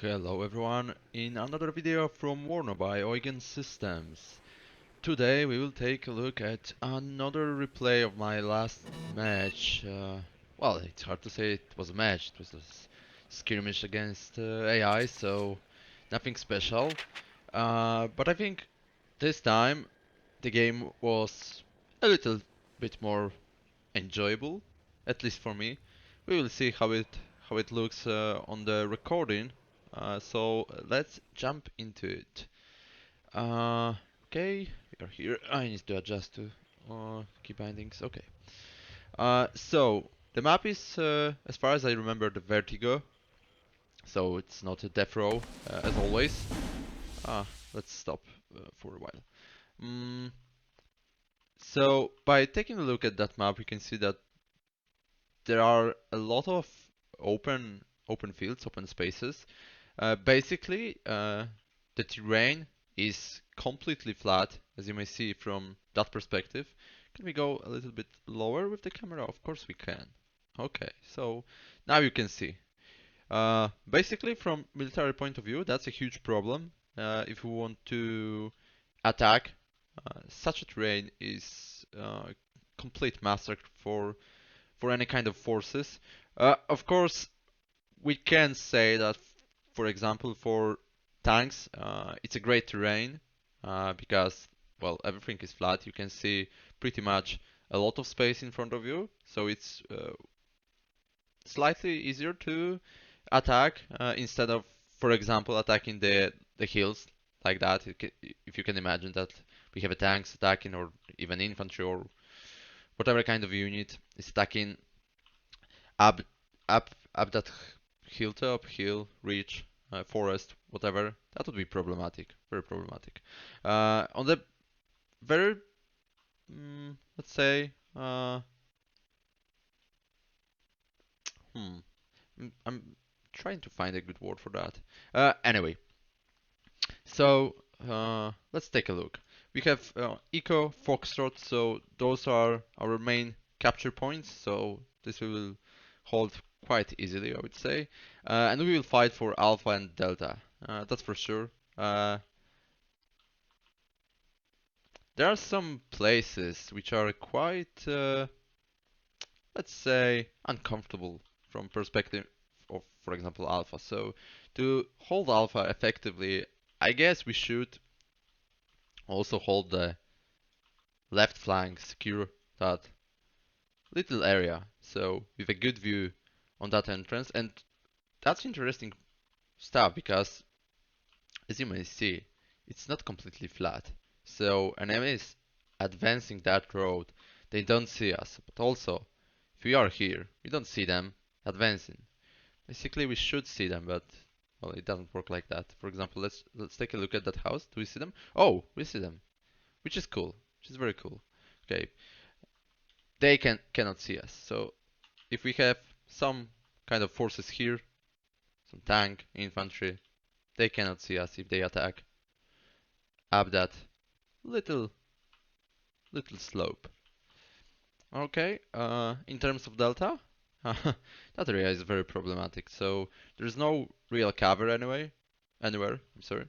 Hello everyone, in another video from WARNO by Eugen Systems. Today we will take a look at another replay of my last match. Well, it's hard to say it was a match, it was a skirmish against AI, so nothing special. But I think this time the game was a little bit more enjoyable, at least for me. We will see how it looks on the recording. So let's jump into it. Okay, we are here. I need to adjust to key bindings. Okay. So the map is, as far as I remember, the Vertigo. So it's not a death row as always. Ah, let's stop for a while. Mm, so by taking a look at that map, we can see that there are a lot of open fields, open spaces. Basically, the terrain is completely flat, as you may see from that perspective. Can we go a little bit lower with the camera? Of course we can. Okay, so now you can see. Basically, from military point of view, that's a huge problem. If we want to attack, such a terrain is complete massacre for any kind of forces. Of course, we can say that, for example, for tanks, it's a great terrain because, well, everything is flat. You can see pretty much a lot of space in front of you, so it's slightly easier to attack instead of, for example, attacking the hills like that. If you can imagine that we have a tanks attacking, or even infantry, or whatever kind of unit is attacking up up that hilltop, hill, ridge, forest, whatever, that would be problematic, very problematic. On the very, let's say, hmm, I'm trying to find a good word for that. Anyway, so let's take a look. We have Eco, Foxtrot, so those are our main capture points. So this we will hold quite easily, I would say. And we will fight for Alpha and Delta. That's for sure. There are some places which are quite, let's say, uncomfortable from perspective of, for example, Alpha. So to hold Alpha effectively, I guess we should also hold the left flank, secure that little area, so with a good view on that entrance. And that's interesting stuff because, as you may see, it's not completely flat. So enemies advancing that road, they don't see us. But also, if we are here, we don't see them advancing. Basically, we should see them, but well, it doesn't work like that. For example, let's take a look at that house. Do we see them? Oh, we see them, which is cool, which is very cool. Okay, they cannot see us. So if we have some kind of forces here, some tank, infantry, they cannot see us if they attack up that little little slope. Okay, in terms of delta, that area is very problematic. So there's no real cover anywhere. I'm sorry.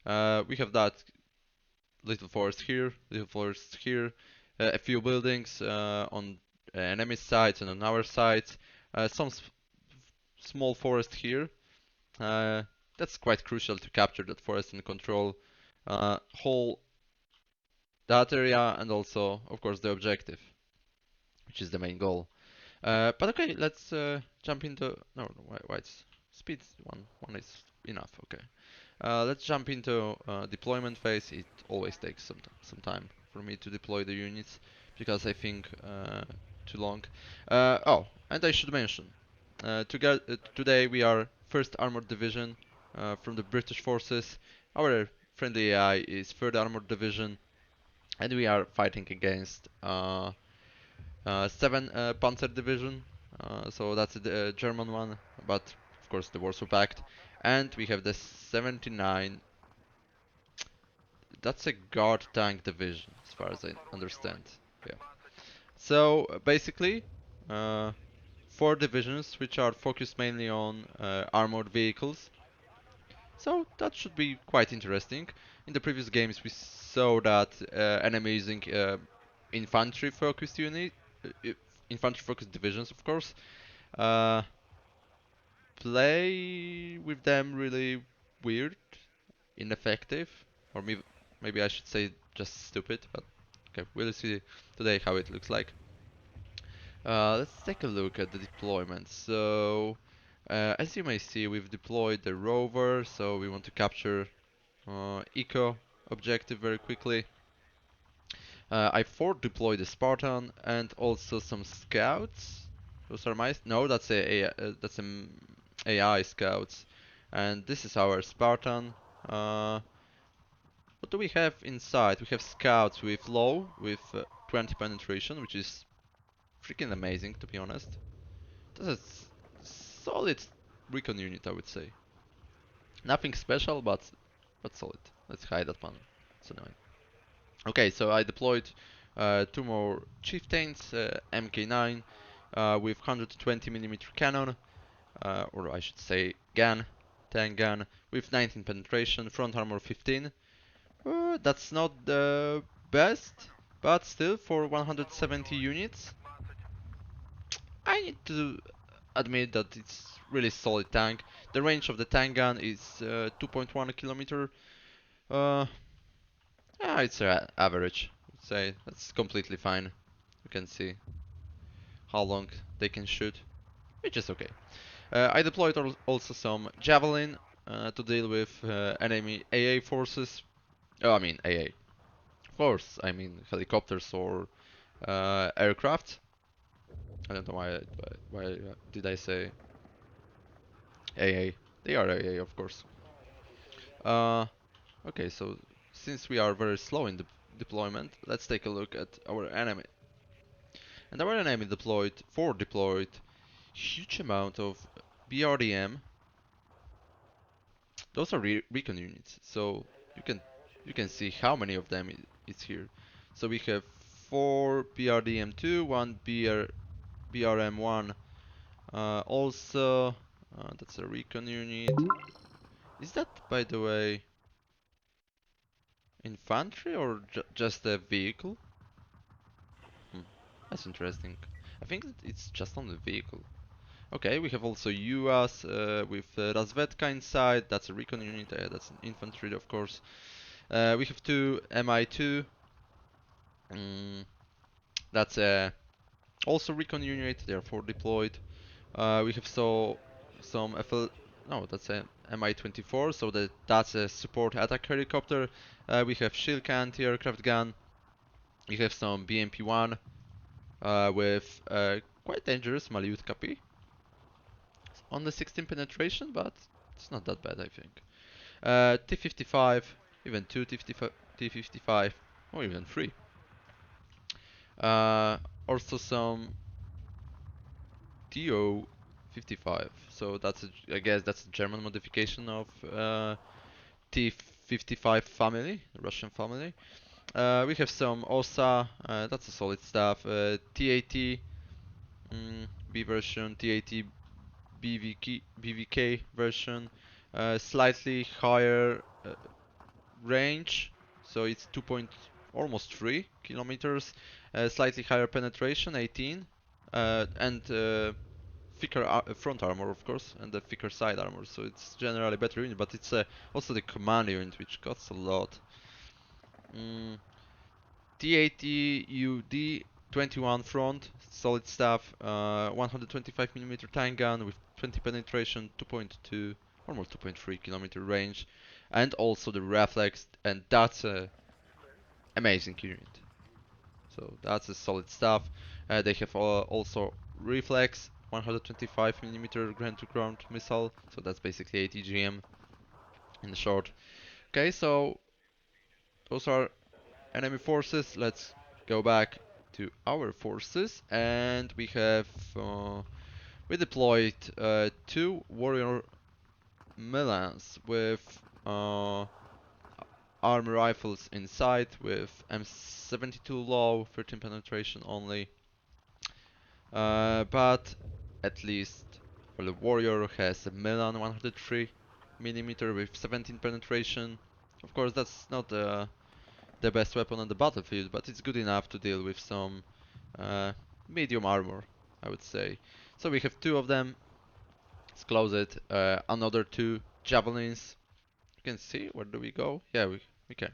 We have that little forest here, a few buildings on enemy sides and on our sides, some small forest here. That's quite crucial to capture that forest and control whole that area, and also, of course, the objective, which is the main goal. But okay, let's jump into. No, why it's speed one is enough. Okay, let's jump into deployment phase. It always takes some time for me to deploy the units because I think too long. Oh, and I should mention, today we are 1st Armored Division from the British Forces. Our friendly AI is 3rd Armored Division, and we are fighting against 7 Panzer Division. So that's the German one, but of course the Warsaw Pact. And we have the 79. That's a guard tank division, as far as I understand. Yeah. So basically, uh, 4 divisions which are focused mainly on armored vehicles. So that should be quite interesting. In the previous games, we saw that enemy using infantry-focused unit, infantry-focused divisions, of course, uh, play with them really weird, ineffective, or maybe I should say just stupid. But okay, we'll see today how it looks like. Let's take a look at the deployment. So, as you may see, we've deployed the rover, so we want to capture eco objective very quickly. I forward deployed the Spartan and also some scouts. Those are my no, that's that's AI scouts, and this is our Spartan. What do we have inside? We have scouts with low, with 20 penetration, which is freaking amazing to be honest. This is solid recon unit, I would say. Nothing special, but solid. Let's hide that one. It's annoying. Okay, so I deployed two more chieftains, MK9 with 120mm cannon, or I should say gun, tank gun, with 19 penetration, front armor 15. That's not the best, but still for 170 units, I need to admit that it's really solid tank. The range of the tank gun is 2.1 kilometer. Uh, yeah, it's average. I'd say that's completely fine. You can see how long they can shoot, which is okay. I deployed also some javelin to deal with enemy AA forces. Oh, I mean AA. Of course, I mean helicopters or aircraft. I don't know why did I say AA? They are AA, of course. Uh, okay, so since we are very slow in the deployment, let's take a look at our enemy. And our enemy deployed huge amount of BRDM. Those are recon units, so you can you can see how many of them is here. So we have 4 BRDM2, 1 BRM1. Also, that's a recon unit. Is that, by the way, infantry or just a vehicle? Hmm, that's interesting. I think it's just on the vehicle. Okay, we have also UAS with Razvedka inside. That's a recon unit. That's an infantry, of course. We have two MI2. Mm, that's also recon unit. Therefore deployed. We have some FL. No, that's a Mi-24. So that's a support attack helicopter. We have Shilka anti-aircraft gun. We have some BMP-1 with quite dangerous Maliutka P. On the 16 penetration, but it's not that bad, I think. T55, even two T55, or even three. Also some TO55. So I guess that's a German modification of T55 family, Russian family. We have some OSA, that's a solid stuff. T80 B version, T80 BVK version, slightly higher range, so it's 2 point almost 3 kilometers, slightly higher penetration, 18, and thicker front armor, of course, and the thicker side armor, so it's generally better unit, but it's also the command unit, which costs a lot. Mm, T80 UD 21 front, solid stuff, 125mm tank gun with 20 penetration, 2.2, almost 2.3 kilometer range, and also the reflex, and that's a amazing unit. So that's a solid stuff. They have also reflex, 125mm ground-to-ground missile, so that's basically ATGM in short. Okay, so those are enemy forces. Let's go back to our forces, and we deployed two warrior Milans with army rifles inside with M72 low, 13 penetration only. But at least, well, the warrior has a Milan 103 millimeter with 17 penetration. Of course, that's not the best weapon on the battlefield, but it's good enough to deal with some uh, medium armor, I would say. So we have two of them. Let's close it. Another two javelins. You can see, where do we go? Yeah, we can.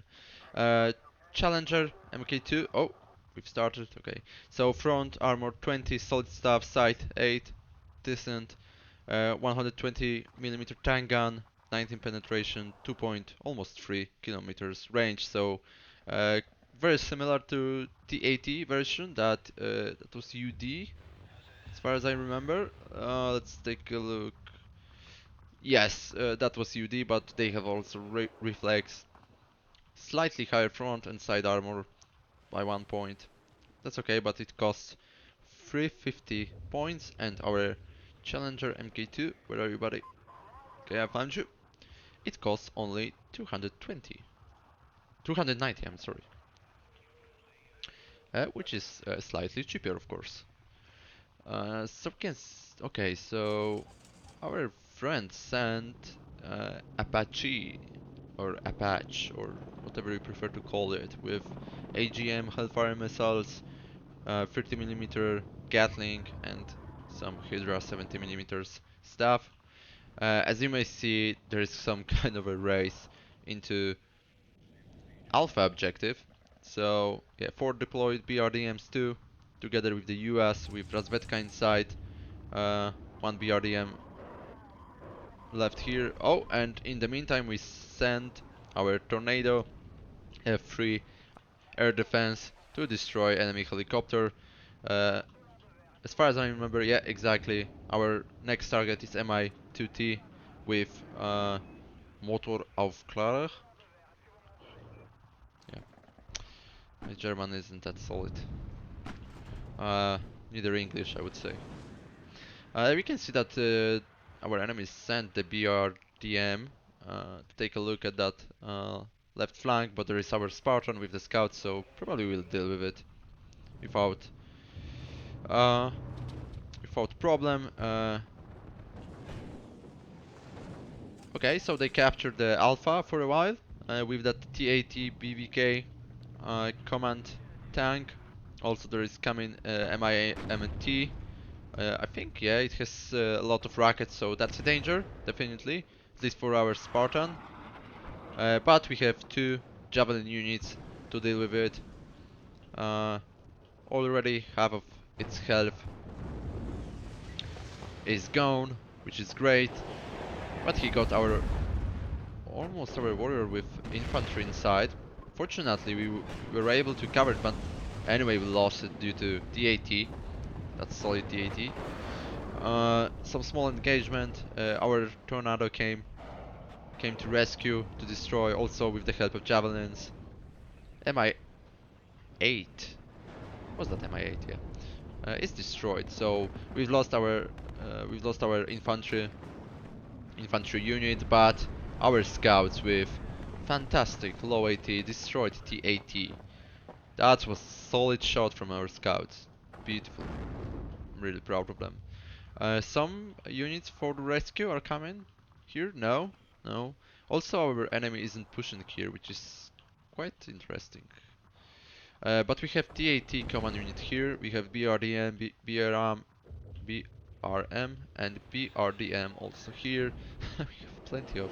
Uh, Challenger MK2. Oh, we've started. Okay. So front armor 20, solid stuff, sight 8, decent. 120 millimeter tank gun, 19 penetration, 2 point, almost 3 kilometers range. So uh, very similar to the AT version that was UD, as far as I remember. Let's take a look. Yes, that was UD, but they have also reflex, slightly higher front and side armor by 1 point. That's okay, but it costs 350 points, and our Challenger MK2, where are you, buddy? Okay, I found you. It costs only 220. 290, I'm sorry. Which is slightly cheaper, of course. Okay, so our friend sent Apache, or Apache, or whatever you prefer to call it, with AGM Hellfire missiles, 30 millimeter Gatling, and some Hydra 70 millimeters stuff. As you may see, there is some kind of a race into Alpha objective. So yeah, 4 deployed BRDMs too, together with the US with Razvedka inside. One BRDM left here. Oh, and in the meantime we send our Tornado F3 air defense to destroy enemy helicopter. Uh, as far as I remember, yeah, exactly. Our next target is Mi-2T with Motoraufklarer. Yeah, my German isn't that solid. Uh, Neither English, I would say. We can see that our enemies sent the BRDM to take a look at that left flank, but there is our Spartan with the scouts, so probably we'll deal with it without uh, without problem. Okay, so they captured the Alpha for a while with that T-80 BVK command tank. Also, there is coming MIM&T. I think, yeah, it has a lot of rockets, so that's a danger, definitely. At least for our Spartan. But we have two Javelin units to deal with it. Already half of its health is gone, which is great. But he got almost our warrior with infantry inside. Fortunately, we were able to cover it, but anyway, we lost it due to DAT. That's solid DAT. Some small engagement. Our Tornado came to rescue, to destroy, also with the help of javelins. Mi-8. Was that Mi-8? Yeah. It's destroyed. So we've lost our infantry unit, but our scouts with fantastic low AT destroyed T-80. That was solid shot from our scouts. Beautiful. I'm really proud of them. Some units for the rescue are coming here. No, no. Also, our enemy isn't pushing here, which is quite interesting. But we have TAT command unit here. We have BRDM, BRM, and BRDM also here. We have plenty of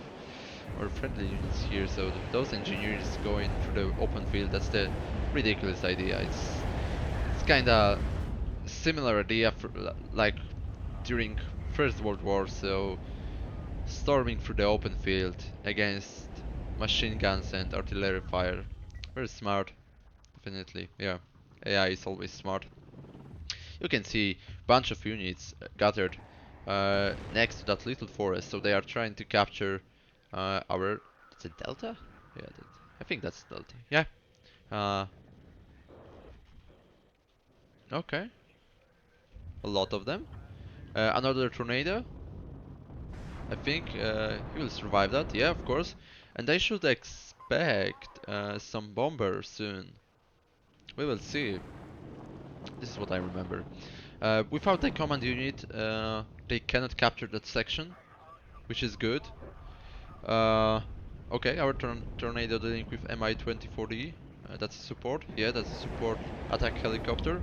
our friendly units here. So those engineers going through the open field. That's the ridiculous idea. It's kind of similar idea for, like during First World War. So storming through the open field against machine guns and artillery fire. Very smart, definitely. Yeah, AI is always smart. You can see bunch of units gathered next to that little forest, so they are trying to capture our. That's a delta? Yeah, I think that's delta. Yeah. Uh, okay, a lot of them. Another tornado. I think he will survive that. Yeah, of course. And I should expect some bomber soon. We will see. This is what I remember. Without a command unit, they cannot capture that section, which is good. Okay, our tornado dealing with Mi-24D. That's a support. Yeah, that's a support attack helicopter.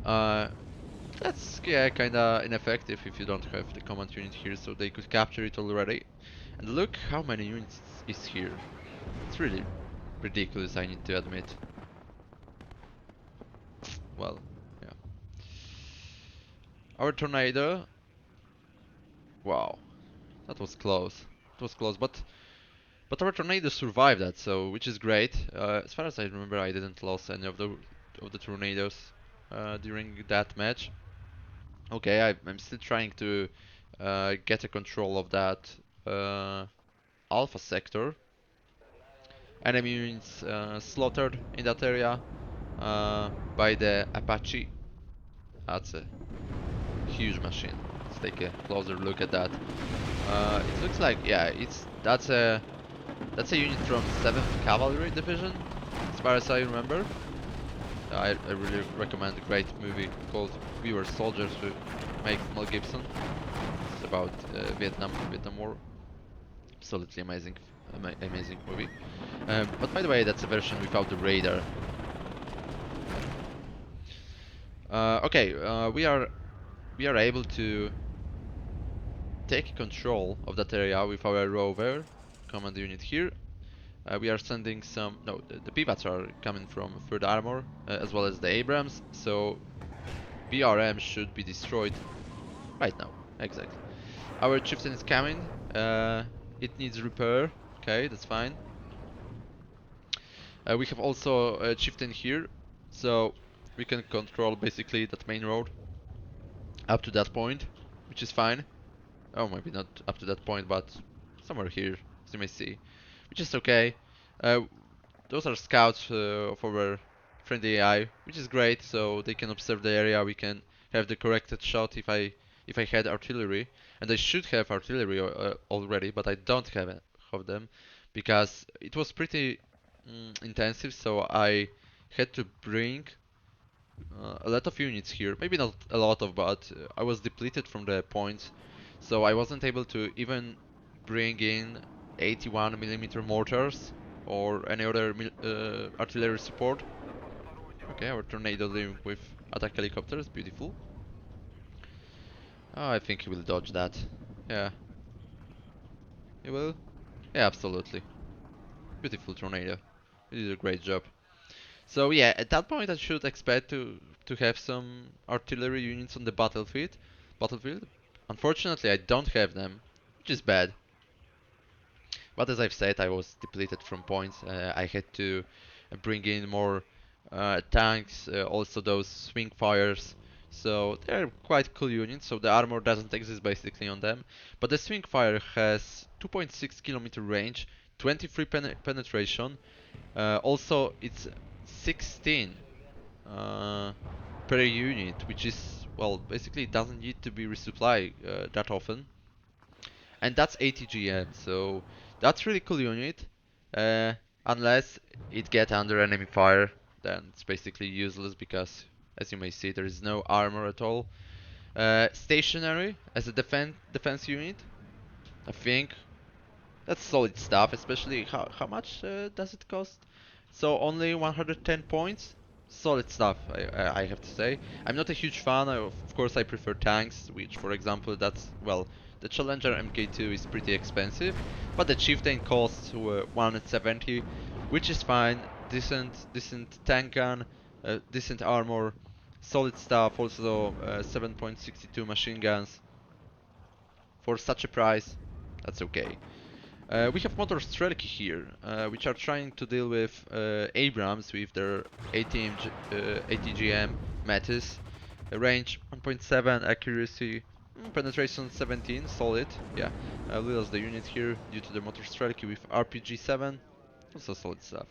Uh, that's yeah, kinda ineffective if you don't have the command unit here, so they could capture it already. And look how many units is here. It's really ridiculous, I need to admit. Well, yeah. Our tornado. Wow, that was close. It was close, but our tornado survived that, so which is great. As far as I remember, I didn't lose any of the tornadoes during that match. Okay, I'm still trying to get a control of that uh, alpha sector. Enemy units slaughtered in that area by the Apache. That's a huge machine. Let's take a closer look at that. It looks like yeah, that's a unit from 7th Cavalry Division, as far as I remember. I really recommend a great movie called We Were Soldiers with Mel Gibson. It's about Vietnam War. Absolutely amazing movie. But by the way, that's a version without the radar. Okay, we are able to take control of that area with our rover command unit here. We are sending some. No, the pivots are coming from third armor as well as the Abrams. So BRM should be destroyed right now. Exactly. Our chieftain is coming. It needs repair. Okay, that's fine. We have also a chieftain here, so we can control basically that main road up to that point, which is fine. Oh, maybe not up to that point, but somewhere here, as you may see, which is okay. Uh, those are scouts of our friendly AI, which is great, so they can observe the area. We can have the corrected shot if I had artillery, and I should have artillery already, but I don't have them because it was pretty intensive. So I had to bring a lot of units here. Maybe not a lot of, but I was depleted from the points, so I wasn't able to even bring in 81 millimeter mortars or any other artillery support. Okay, our tornado dealing with attack helicopters, beautiful. Oh, I think he will dodge that. Yeah, he will. Yeah, absolutely. Beautiful tornado. He did a great job. So yeah, at that point I should expect to have some artillery units on the battlefield. Battlefield. Unfortunately, I don't have them, which is bad. But as I've said, I was depleted from points. I had to bring in more tanks, also those swing fires. So they're quite cool units. So the armor doesn't exist basically on them. But the swing fire has 2.6 kilometer range, 23 penetration. Also, it's 16 uh, per unit, which is, well, basically it doesn't need to be resupplied that often. And that's ATGM, so that's really cool unit. Uh, Unless it get under enemy fire, then it's basically useless because, as you may see, there is no armor at all. Stationary as a defense unit, I think that's solid stuff, especially how much does it cost? So only 110 points. Solid stuff, I have to say. I'm not a huge fan. Of course, I prefer tanks, which, for example, that's well, the Challenger Mk2 is pretty expensive, but the Chieftain costs 170, which is fine. Decent tank gun, decent armor, solid stuff. Also, 7.62 machine guns for such a price. That's okay. We have Motor Strelki here, which are trying to deal with Abrams with their ATGM Metis. Range 1.7, accuracy, penetration 17, solid. Yeah, we lost the unit here due to the Motor Strelki with RPG 7. Also solid stuff.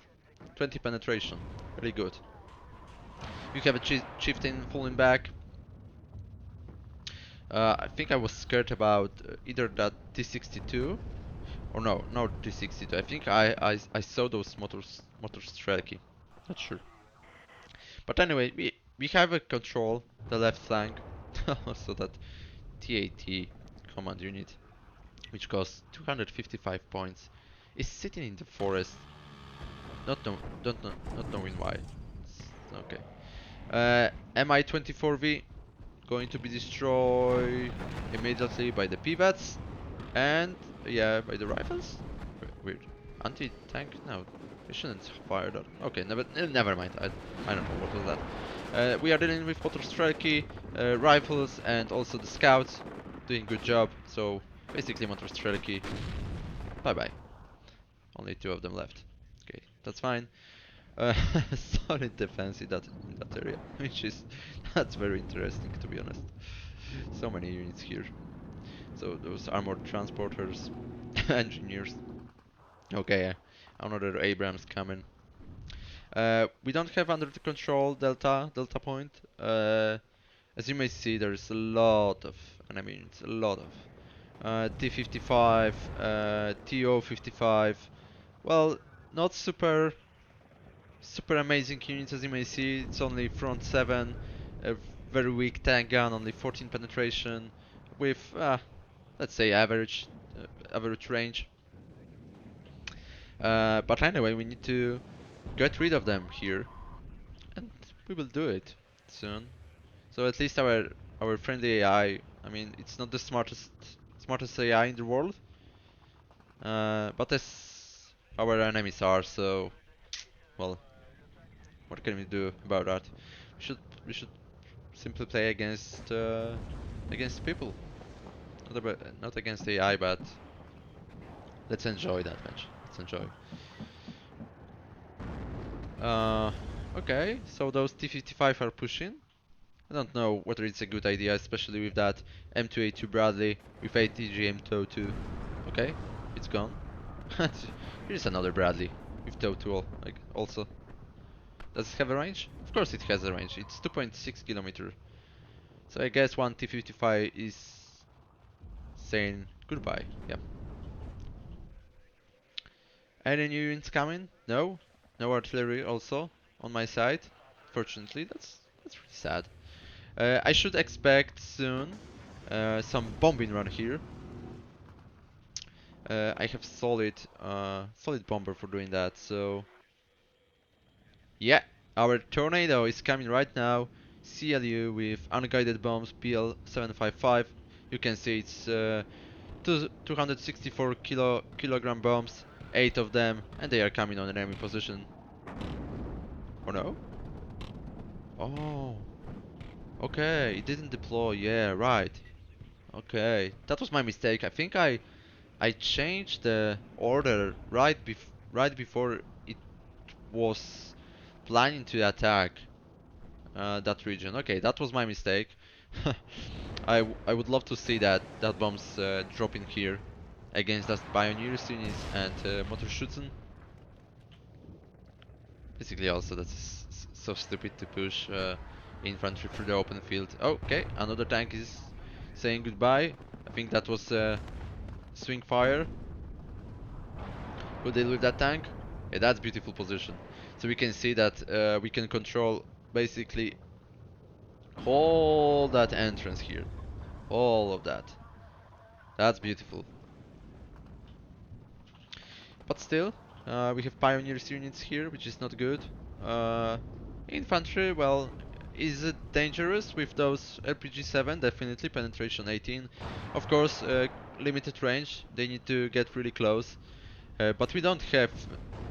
20 penetration, really good. You have a chieftain falling back. I think I was scared about either that T62 or no T62. I think I saw those motor strelki. Not sure. But anyway, we have a control the left flank. So that TAT command unit. which costs 255 points, is sitting in the forest, not knowing why. Okay. Mi-24V going to be destroyed immediately by the pivots and yeah, by the rifles. Weird. Anti-tank? No, we shouldn't fire that. Okay, never mind. I don't know what was that. We are dealing with Motorstrelki, rifles, and also the scouts doing good job. So basically, Motorstrelki, bye bye. Only two of them left. Okay, that's fine. Uh, Solid defense in that area, which is that's very interesting to be honest. So many units here. So those armored transporters, engineers. Okay, another Abrams coming. We don't have under the control Delta Point. As you may see, there's a lot of enemy units, a lot of T-55, TO-55. Well, not super amazing units as you may see. It's only front 7, a very weak tank gun, only 14 penetration, with let's say average range. But anyway, we need to get rid of them here, and we will do it soon. So at least our friendly AI, I mean, it's not the smartest AI in the world, but as our enemies are, so well, what can we do about that? We should simply play against people, not against AI, but let's enjoy that match. Let's enjoy. Uh, okay, so those T-55 are pushing. I don't know whether it's a good idea, especially with that M2A2 Bradley with ATG M202. Okay, it's gone. Here's another Bradley with TOW2 like also. Does it have a range? Of course it has a range. It's 2.6 kilometer. So I guess one T-55 is saying goodbye. Yep. Any new units coming? No. No artillery also on my side. Fortunately, that's really sad. I should expect soon some bombing run here. I have solid bomber for doing that. So yeah, our tornado is coming right now. CLU with unguided bombs PL755. You can see it's 264 kilogram bombs, 8 of them, and they are coming on enemy position. Or no? Oh, okay, it didn't deploy. Yeah, right. Okay, that was my mistake. I think I changed the order right before it was planning to attack that region. Okay, that was my mistake. I would love to see that bombs dropping here against us Pioneers units and Motorschützen. Basically, also that's so stupid to push infantry through the open field. Oh, okay, another tank is saying goodbye. I think that was swing fire. We'll deal with that tank. Yeah, that's beautiful position. So we can see that we can control basically all that entrance here. All of that. That's beautiful. But still, we have Pioneers units here, which is not good. Uh, Infantry, well, is it dangerous with those RPG-7? Definitely, penetration 18. Of course, limited range. They need to get really close. But we don't have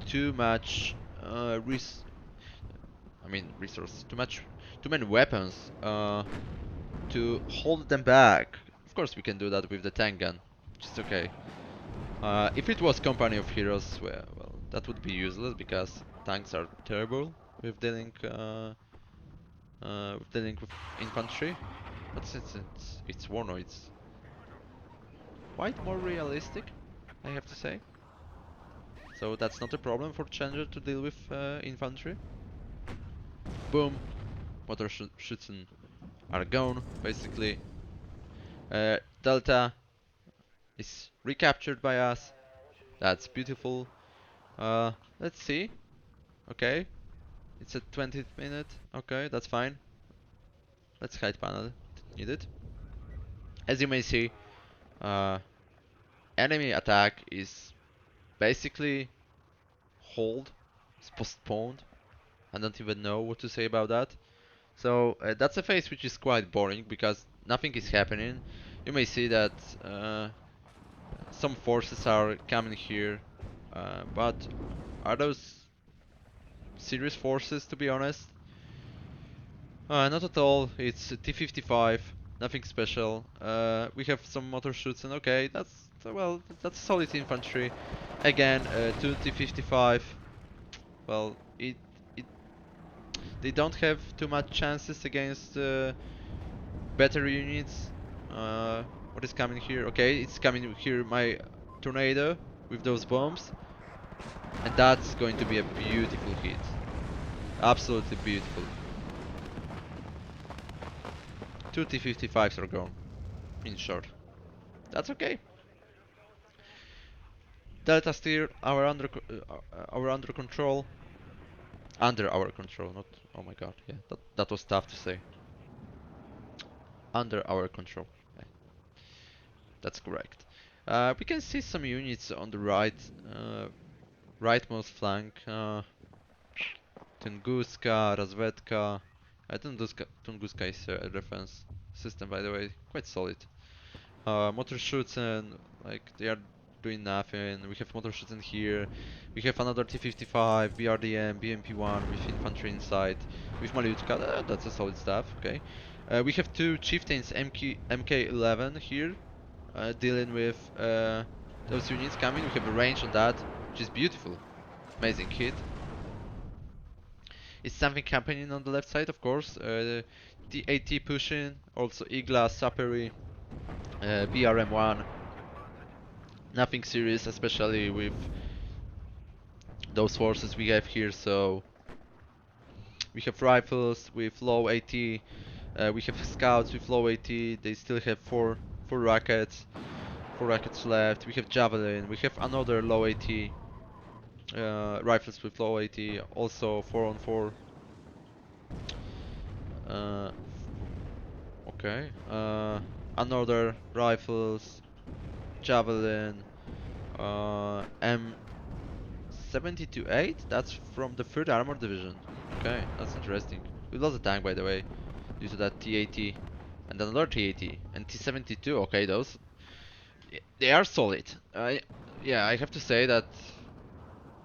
too much resource, too many weapons to hold them back. Of course, we can do that with the tank gun, which is okay. If it was Company of Heroes, well, that would be useless because tanks are terrible with dealing with infantry. But since it's WARNO, it's quite more realistic, I have to say. So that's not a problem for Challenger to deal with infantry. Boom, Motorschützen are gone, basically. Delta is recaptured by us. That's beautiful. Let's see. Okay, it's a 20th minute. Okay, that's fine. Let's hide panel. Need it. As you may see, uh, enemy attack is basically hold, it's postponed. I don't even know what to say about that. So that's a phase which is quite boring because nothing is happening. You may see that some forces are coming here, but are those serious forces, to be honest? Not at all. It's T-55, nothing special. We have some motor shoots, and okay, that's well, that's solid infantry. Again, two T-55. Well, it they don't have too much chances against better units. What is coming here? Okay, it's coming here. My tornado with those bombs, and that's going to be a beautiful hit. Absolutely beautiful. Two T-55s are gone. In short, that's okay. Delta steer our under control. Under our control, not. Oh my god, yeah, that was tough to say. Under our control. Yeah, that's correct. We can see some units on the rightmost flank. Tunguska, Razvedka. Tunguska is a reference system, by the way, quite solid. Motor shoots and like they are doing nothing. We have motor shoots in here. We have another T-55, BRDM, BMP-1 with infantry inside. With Malyutka, that's a solid stuff. Okay. We have two chieftains MK11 here, dealing with those units coming. We have a range on that, which is beautiful. Amazing hit. Is something happening on the left side, of course. The AT pushing, also Igla, Saperi, BRM1. Nothing serious, especially with those forces we have here. So we have rifles with low AT. We have scouts with low AT. They still have four rockets left. We have javelin. We have another low AT. Rifles with low AT. Also 4 on 4. Uh, okay. Another rifles, javelin, M72-8. That's from the 3rd Armored Division. Okay, that's interesting. We lost a tank, by the way, due to that T-80 and another T-80 and T-72. Okay, those they are solid. Yeah, I have to say that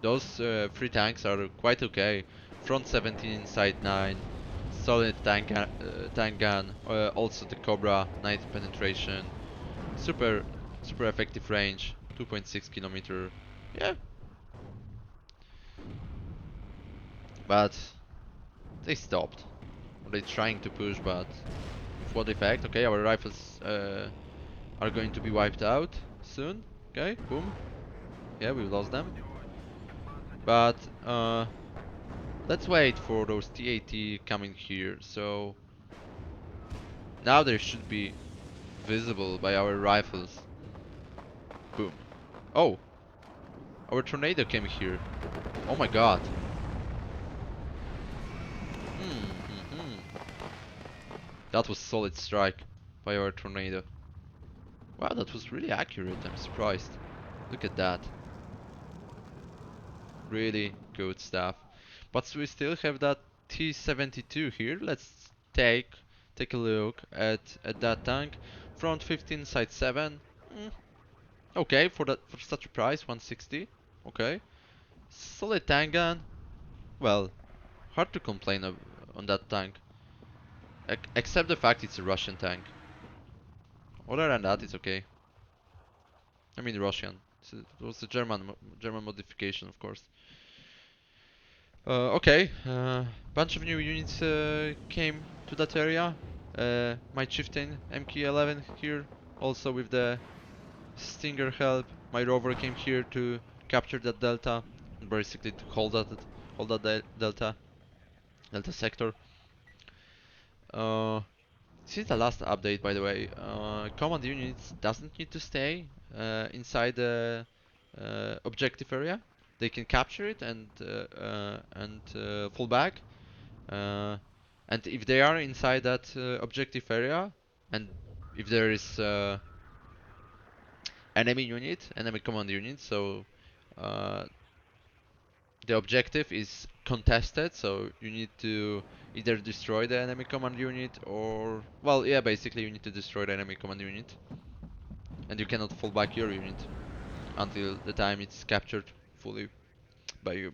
those 3 tanks are quite okay. Front 17, side 9, solid tank gun. Also the Cobra, 90 penetration, super effective range, 2.6 kilometer. Yeah, but they stopped. Or they trying to push, but with what effect? Okay, our rifles are going to be wiped out soon. Okay, boom. Yeah, we lost them. But let's wait for those T-80 coming here. So now they should be visible by our rifles. Boom. Oh, our tornado came here. Oh my god. That was solid strike by our tornado. Wow, that was really accurate. I'm surprised. Look at that. Really good stuff. But we still have that T-72 here. Let's take a look at that tank. Front 15, side 7. Okay, for such a price, 160. Okay. Solid tank gun. Well, hard to complain on that tank. Except the fact it's a Russian tank. Other than that, it's okay. I mean Russian. It was a German modification, of course. Okay, bunch of new units came to that area. My chieftain MK11 here, also with the Stinger help. My rover came here to capture that delta, and basically to hold that delta sector. Since the last update, by the way, command units doesn't need to stay inside the objective area. They can capture it and fall back. Uh, and if they are inside that objective area, and if there is enemy unit, enemy command unit. So uh, the objective is contested. So you need to either destroy the enemy command unit or, well, yeah, basically you need to destroy the enemy command unit, and you cannot fall back your unit until the time it's captured fully by you.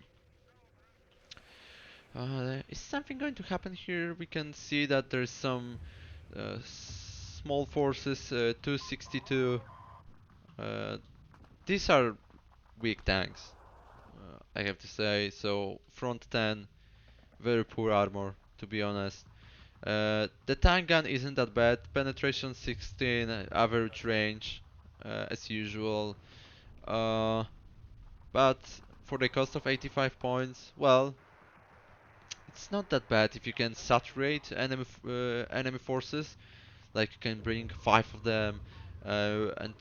Is something going to happen here? We can see that there's some small forces, 262. Uh, these are weak tanks, I have to say. So front 10, very poor armor, to be honest. The tank gun isn't that bad. Penetration 16, average range, as usual. Uh, but for the cost of 85 points, well, it's not that bad if you can saturate enemy forces. Like you can bring 5 of them and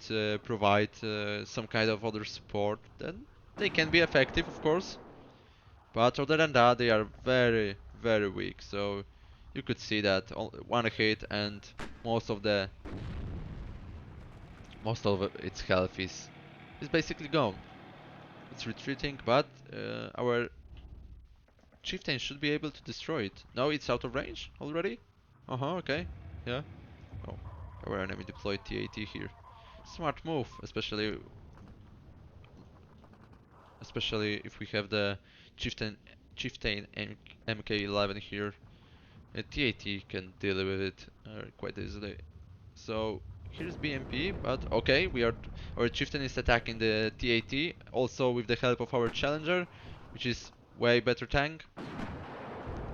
provide some kind of other support. Then they can be effective, of course. But other than that, they are very, very weak. So you could see that one hit and most of the most of its health is basically gone. It's retreating, but our chieftain should be able to destroy it. No, it's out of range already? Uh-huh, okay. Yeah. Oh, our enemy deployed TAT here. Smart move, especially if we have the chieftain MK11 here. TAT can deal with it quite easily. So here's BMP, but okay, our chieftain is attacking the TAT, also with the help of our challenger, which is way better tank.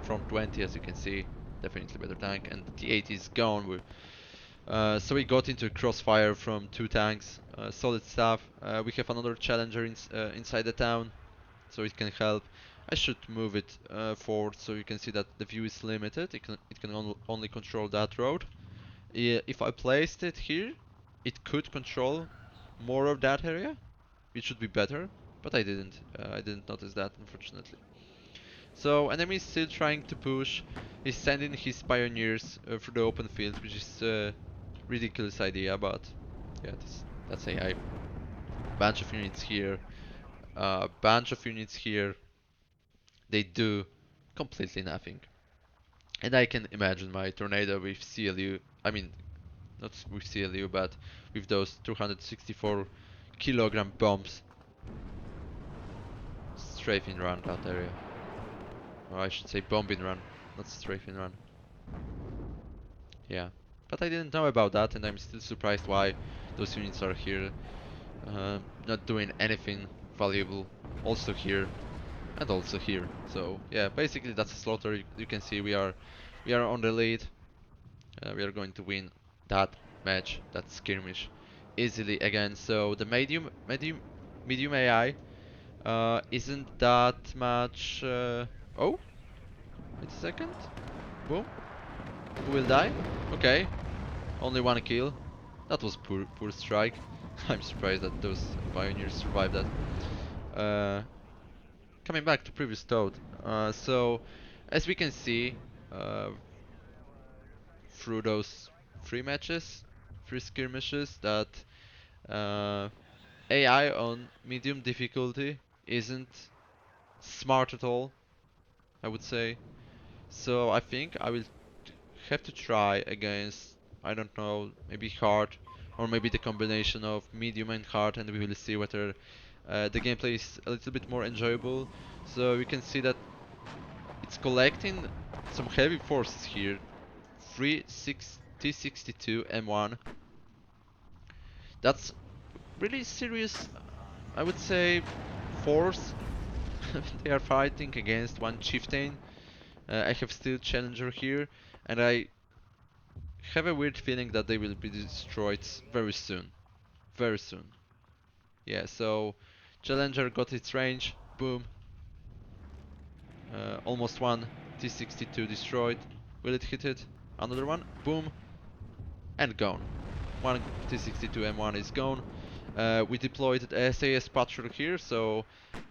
From 20, as you can see, definitely better tank, and the TAT is gone. So we got into crossfire from 2 tanks, solid stuff. We have another challenger inside the town, so it can help. I should move it forward so you can see that the view is limited. It can only control that road. If I placed it here, it could control more of that area, which should be better, but I didn't. I didn't notice that, unfortunately. So enemy is still trying to push. He's sending his pioneers through the open field, which is a ridiculous idea, but yeah, that's AI. Bunch of units here. Bunch of units here. They do completely nothing. And I can imagine my tornado with CLU. I mean, not with CLU, but with those 264 kilogram bombs strafing around that area. Or I should say bombing run, not strafing run. Yeah. But I didn't know about that, and I'm still surprised why those units are here, not doing anything valuable. Also here, and also here. So yeah, basically that's a slaughter. You can see we are on the lead. We are going to win that match, that skirmish, easily again. So the medium AI isn't that much. Oh, wait a second. Boom. Who will die? Okay, only 1 kill. That was poor strike. I'm surprised that those pioneers survived that. Uh, Coming back to previous Toad. So, as we can see, uh, through those 3 matches, 3 skirmishes, that AI on medium difficulty isn't smart at all, I would say. So I think I will have to try against, I don't know, maybe hard, or maybe the combination of medium and hard, and we will see whether the gameplay is a little bit more enjoyable. So we can see that it's collecting some heavy forces here. 360 M1. That's really serious, I would say, force. They are fighting against one chieftain. I have still challenger here, and I have a weird feeling that they will be destroyed very soon. Very soon. Yeah, so challenger got its range. Boom. Almost one. T62 destroyed. Will it hit it? Another one. Boom. And gone. One T62 M1 is gone. We deployed the SAS patrol here, so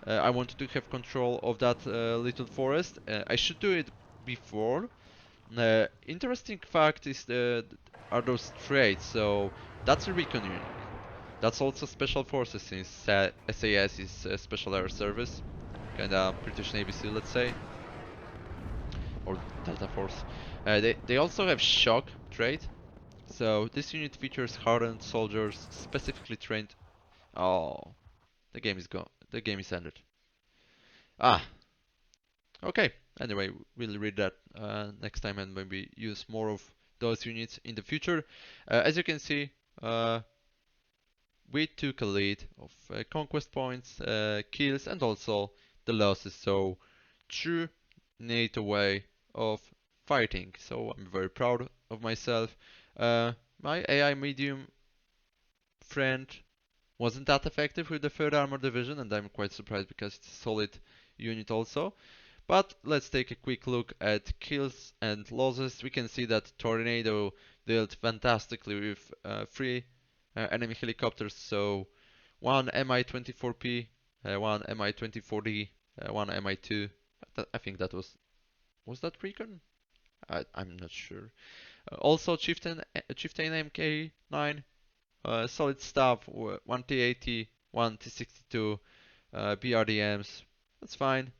I wanted to have control of that little forest. I should do it before. Interesting fact is are those traits. So that's a recon unit. That's also Special Forces since SAS is Special Air Service, kinda British Navy SEAL, let's say, or Delta Force. They also have shock trait, so this unit features hardened soldiers specifically trained. Oh, the game is gone. The game is ended. Ah, okay. Anyway, we'll read that next time and maybe use more of those units in the future. As you can see, uh, we took a lead of conquest points, kills, and also the losses. So true NATO way of fighting. So I'm very proud of myself. My AI medium friend wasn't that effective with the 3rd Armor Division, and I'm quite surprised because it's a solid unit also. But let's take a quick look at kills and losses. We can see that Tornado dealt fantastically with 3 enemy helicopters, so one Mi-24P, one Mi-24D, one Mi-2. I think that was that Recon? I'm not sure. Also Chieftain Mk9, solid stuff, one T80, one T62, BRDMs. That's fine.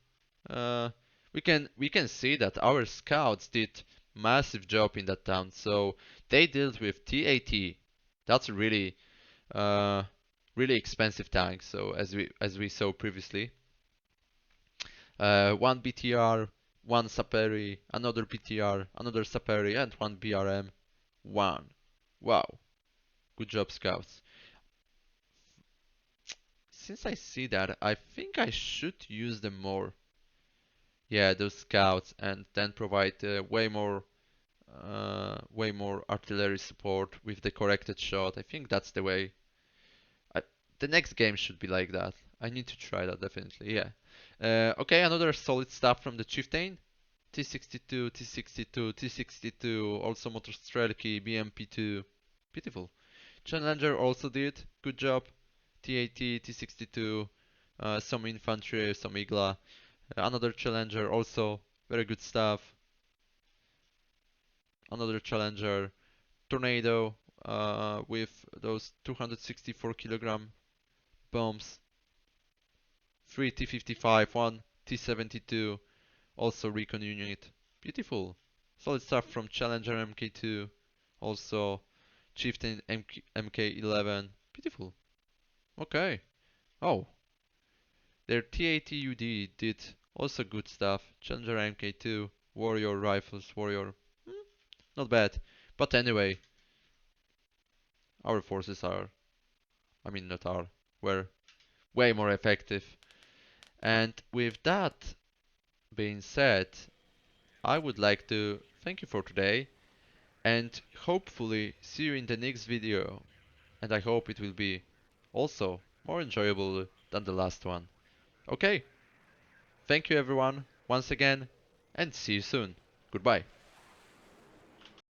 Uh, we can see that our scouts did massive job in that town. So they dealt with T80. That's a uh, really expensive tank. So as we saw previously, one BTR, one Saperi, another BTR, another Saperi, and one BRM. One. Wow. Good job, scouts. Since I see that, I think I should use them more. Yeah, those scouts, and then provide way more artillery support with the corrected shot. I think that's the way. I, the next game should be like that. I need to try that definitely. Yeah. Okay, another solid stuff from the Chieftain. T62, T62, T62, also Motor Strelki, BMP2. Beautiful. Challenger also did good job. T80, T62, some infantry, some Igla. Another Challenger also very good stuff. Another Challenger. Tornado with those 264 kilogram bombs. 3 T55, 1 T72, also recon unit. Beautiful. Solid stuff from Challenger MK2, also Chieftain MK11. Beautiful. Okay. Oh, their T80UD did also good stuff. Challenger MK2, Warrior rifles, Warrior. Not bad. But anyway, our forces are, I mean, not are, were way more effective. And with that being said, I would like to thank you for today and hopefully see you in the next video. And I hope it will be also more enjoyable than the last one. Okay, thank you everyone once again and see you soon. Goodbye.